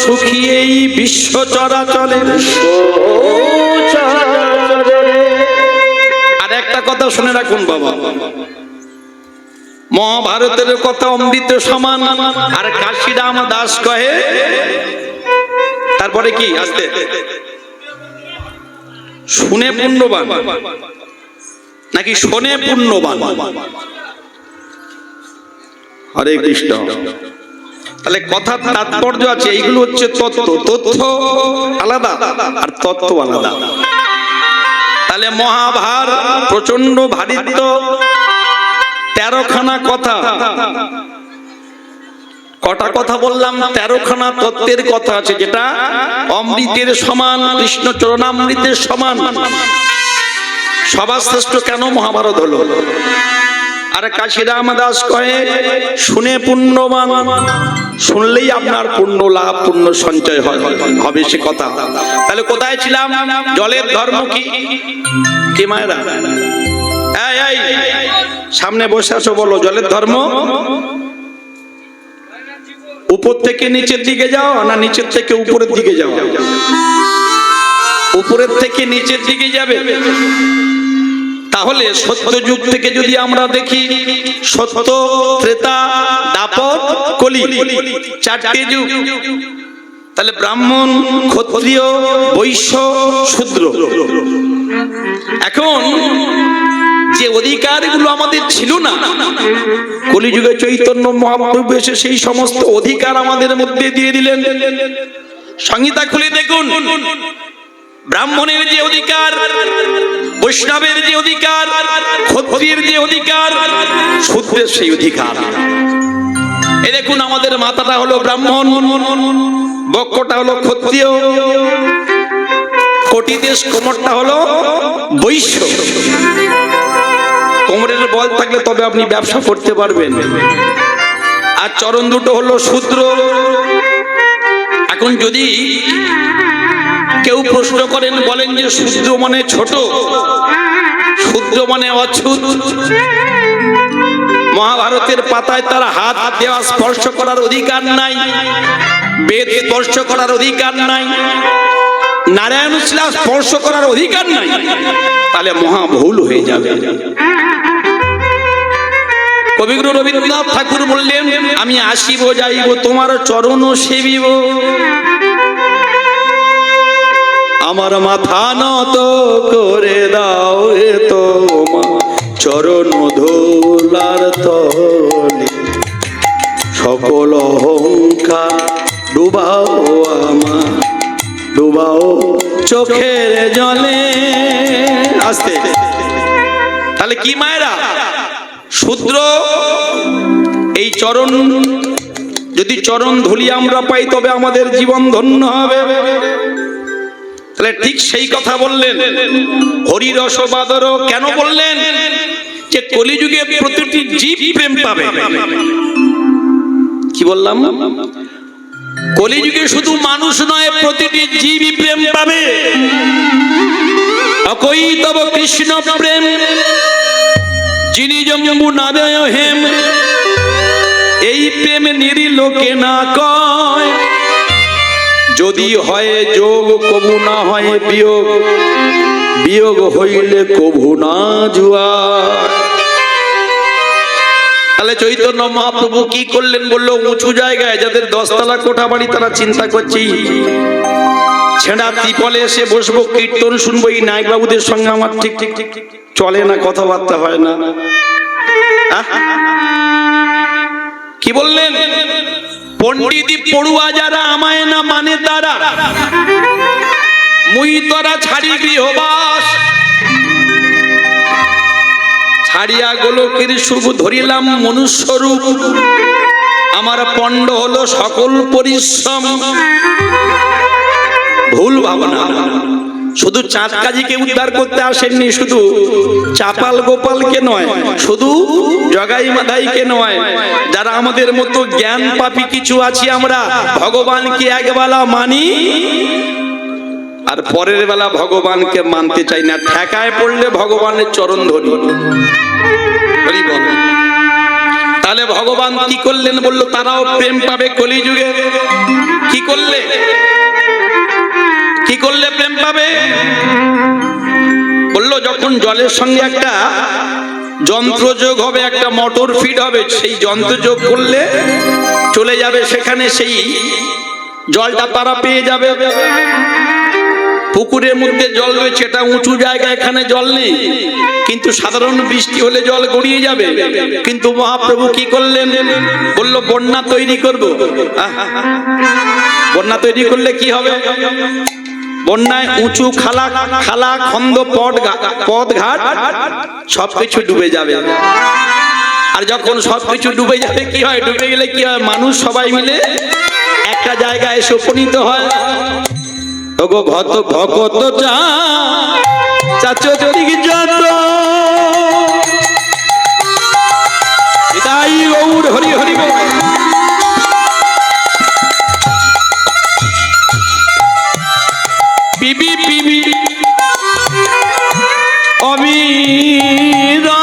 সুখী এই বিশ্ব চরাচরে। আর একটা কথা শুনে রাখুন বাবা, মহাভারতের কথা অমৃত সমান, আর কাশিরাম দাস কহে তারপরে কি আসতে শুনে পুণ্যবান নাকি শোনে পুণ্যবান? হরে কৃষ্ণ। তাহলে কথার তাৎপর্য আছে, এইগুলো হচ্ছে তত্ত্ব। তথ্য আলাদা আর তত্ত্ব আলাদা। তাহলে মহাভারত প্রচন্ড ভারিত্ব, 13খানা কথা। কটা কথা বললাম? 13খানা তত্ত্বের কথা আছে, যেটা অমৃতের সমান, কৃষ্ণ চরণামৃতের সমান। সবার শ্রেষ্ঠ কেন মহাভারত হলো? আর কাশিরাম দাস কহে শুনে পুণ্যবান, শুনলেই আপনার পুণ্য লাভ, পুণ্য সঞ্চয় হবে সে কথা। তাহলে কোথায় ছিলাম? জলের ধর্ম কি? কি মায়েরা এই সামনে বসে আছো, বলো জলের ধর্ম। উপর থেকে নিচের দিকে যাও না নিচের থেকে উপরের দিকে যাও? উপরের থেকে নিচের দিকে যাবে। তাহলে সত্য যুগ থেকে যদি আমরা দেখি, সত্য, ত্রেতা, দ্বাপর, কলি, 4টে যুগ। তাহলে ব্রাহ্মণ, ক্ষত্রিয়, বৈশ্য, শূদ্র। এখন যে অধিকারগুলো আমাদের ছিল না, কলিযুগে চৈতন্য মহাপ্রভু এসে সেই সমস্ত অধিকার আমাদের মধ্যে দিয়ে দিলেন। সংহিতা খুলে দেখুন, ব্রাহ্মণের যে অধিকার, বৈষ্ণবের যে অধিকার, ক্ষত্রিয়ের যে অধিকার, শূদ্রের সেই অধিকার। এই দেখুন, আমাদের মাথাটা হলো ব্রাহ্মণ, বক্ষটা হলো ক্ষত্রিয়, কোটিদেশ কোমরটা হলো বৈশ্য। কোমরের বল থাকলে তবে আপনি ব্যবসা করতে পারবেন। আর চরণ দুটো হলো শূদ্র। এখন যদি কেউ প্রশ্ন করেন, বলেন যে শূদ্র মানে ছোট, শূদ্র মানে অচ্ছুত। মহাভারতের পাতায় তার হাত দেওয়া, স্পর্শ করার অধিকার নাই, বেদ স্পর্শ করার অধিকার নাই, নারায়ণ শিলা স্পর্শ করার অধিকার নাই। তাহলে মহা ভুল হয়ে যাবে। কবিগুরু রবীন্দ্রনাথ ঠাকুর বললেন, আমি আসিব যাইব তোমার চরণ সেবিব, আমার মাথা নত করে দাও এ তোমার চরণ ধুলার তলে, সকল অহংকার ডুবাও আমার, ডুবাও চোখের জলে। আসতে। তাহলে কি মায়েরা, শূদ্র এই চরণ, যদি চরণ ধুলি আমরা পাই তবে আমাদের জীবন ধন্য হবে। তাহলে ঠিক সেই কথা বললেন হরিরস বাদর। কেন বললেন? যে কলিযুগে প্রতিটি জীব প্রেম পাবে। কি বললাম? কলিযুগে শুধু মানুষ নয়, প্রতিটি জীবই প্রেম পাবে। অকই তব কৃষ্ণ প্রেম যিনি যমুনাদয় হেম, এই প্রেম নিরিলোকে না কয়, যদি হয় যোগ কবু না হয় বিয়োগ, বিয়োগ হইলে কবু না জুয়া। তাহলে চৈতন্য মহাপ্রভু কি করলেন? বললো উঁচু জায়গায় যাদের 10 তলা কোঠা বাড়ি, তারা চিন্তা করছি ছেঁড়া ত্রিপলে এসে বসবো, কীর্তন শুনবো। এই নায়ক বাবুদের সঙ্গে আমার ঠিক ঠিক ঠিক চলে না, কথাবার্তা হয় না। কি বললেন? পণ্ডিতি পড়ুয়া যারা আমায় না মানে তারা, মুই তোরা ছাড়ি গৃহবাস, ছাড়িয়া গোলকের সুখ ধরিলাম মনুষ্য রূপ, আমার পণ্ড হলো সকল পরিশ্রম। ভুল ভাবনা। শুধু চাঁদ কাজীকে উদ্ধার করতে আসেননি, শুধু চাপাল গোপালকে নয়, শুধু জগাই মাদাইকে নয়, যারা আমাদের মতো জ্ঞান পাপী কিছু আছি আমরা, ভগবানকে একবেলা মানি আর পরের বেলা ভগবানকে মানতে চাই না। ঠেকায় পড়লে ভগবানের চরণ ধরি। তাহলে ভগবান কি করলেন? বললো তারাও প্রেম পাবে কলিযুগে। কি করলে প্রেম পাবে? বললো যখন জলের সঙ্গে একটা যন্ত্র যোগ হবে, একটা মোটর ফিট হবে, সেই যন্ত্র যোগ করলে চলে যাবে সেখানে, সেই জলটা তারা পেয়ে যাবে। পুকুরের মধ্যে জল রয়েছে, এটা উঁচু জায়গা, এখানে জল নেই, কিন্তু সাধারণ বৃষ্টি হলে জল গড়িয়ে যাবে। কিন্তু মহাপ্রভু কি করলেন? বলল বন্যা তৈরি করব। বন্যা তৈরি করলে কি হবে? বন্যায় উঁচু খালা খালা খন্দ পথ ঘাট সবকিছু ডুবে যাবে। আর যখন সবকিছু ডুবে যাবে কি হয়? ডুবে গেলে কি হয়? মানুষ সবাই মিলে একটা জায়গায় এসে উপনীত হয়। ওগো ভগত চাচো দিকে যত তাই গৌর হরি হরি বল। পিবি পিবি অবিরত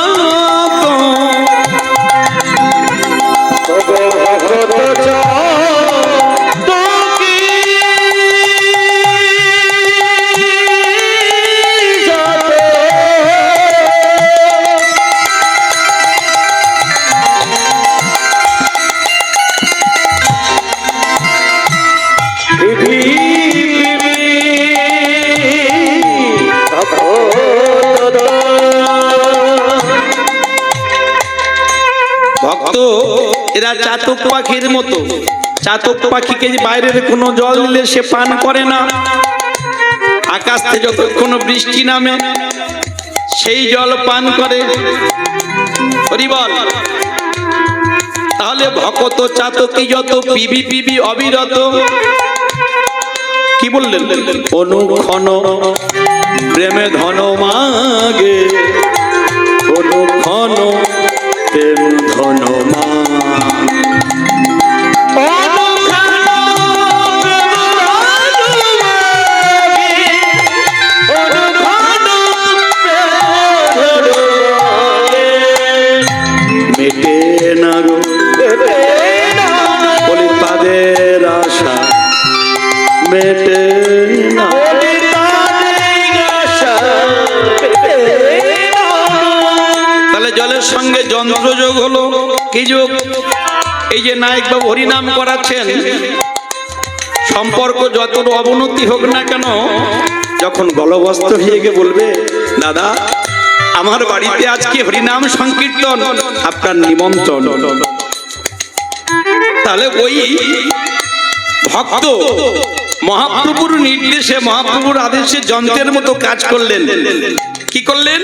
এরা চাতক পাখির মতো। চাতক পাখিকে বাইরের কোনো জল দিলে সে পান করে না। আকাশ থেকে যতক্ষণ বৃষ্টি নামে সেই জল পান করে। হরি বল। তাহলে ভকত চাতকি যত পিবি পিবি অবিরত। কি বললেন? অনুক্ষণ প্রেমে ধন মাগে, অনুক্ষণ প্রেম ধন মেটে না গো বলি তাদের আশা, মেটে না। তাহলে জলের সঙ্গে যন্ত্রযোগ হলো। কি যোগ? এই যে নায়ক বাবু হরিনাম করাচ্ছেন, সম্পর্ক যত অবনতি হোক না কেন, যখন গলবস্ত হয়ে গিয়ে বলবে দাদা আমার বাড়িতে আজকে হরিনাম সংকীর্তন, আপনার নিমন্ত্রণ, তাহলে ওই ভক্ত মহাপ্রভুর নির্দেশে মহাপ্রভুর আদেশে যন্ত্রের মতো কাজ করলেন। কি করলেন?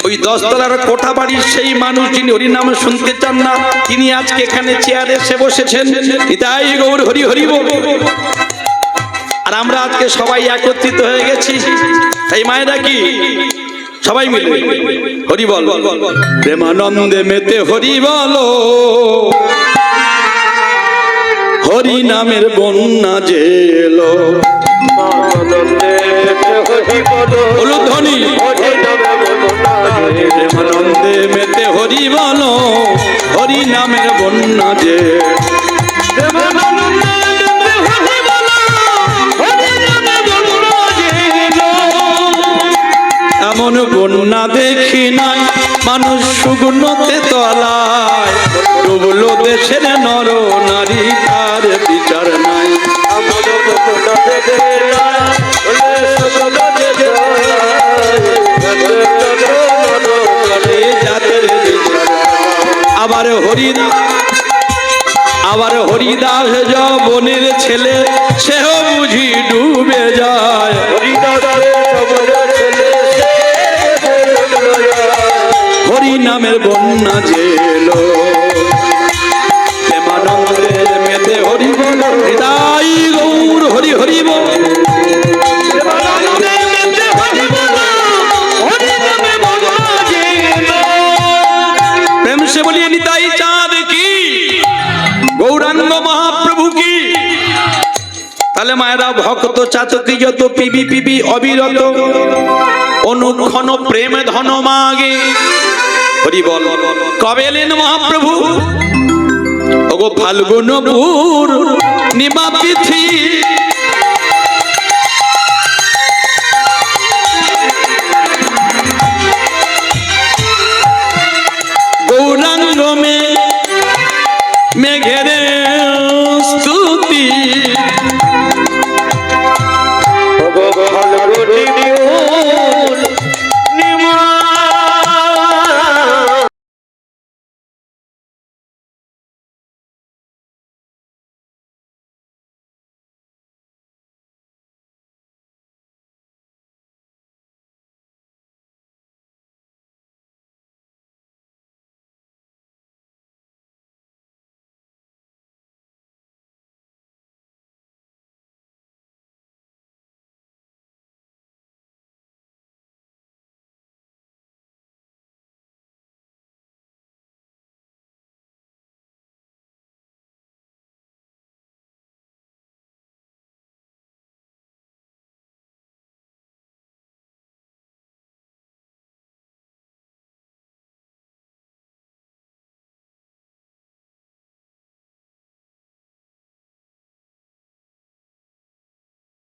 ওই 10 তলার কোঠা বাড়ির সেই মানুষ যিনি হরিনাম শুনতে চান না, তিনি আজকে এখানে চেয়ারে এসে বসেছেন। নিতাই গৌর হরি হরি বল। আর আমরা আজকে সবাই একত্রিত হয়ে গেছি। এই মায়েরা কি সবাই মিলে হরি বল। প্রেমানন্দে মেতে হরি বলো, হরি নামের বন্যা জেলো। ধ্বনি প্রেমানন্দে মেতে হরি বলো, হরি নামের বন্যা যে। এমন বন্যা দেখি নাই মানুষ সুগুণতে তলায়, ডুবলো দেশের নর নারী তার বিচার নাই। আবার হরিদাস যবনের ছেলে, সেও বুঝি ডুবে যায়। হরি নামের বন্যা জেলো, প্রেমানন্দে মেতে হরি বল। হৃদয় গৌর হরি হরি বল। প্রেম সে বলিয়ে নিতাই চাঁদ কি, গৌরাঙ্গ মহাপ্রভু কি। তাহলে মায়েরা ভক্ত চাতকি যত পিবি পিবি অবিরত, অনুক্ষণ প্রেম ধন মাগে। হরি বল। কবে এলেন মহাপ্রভু? ওগো ফাল্গুন পুর নিমা তিথি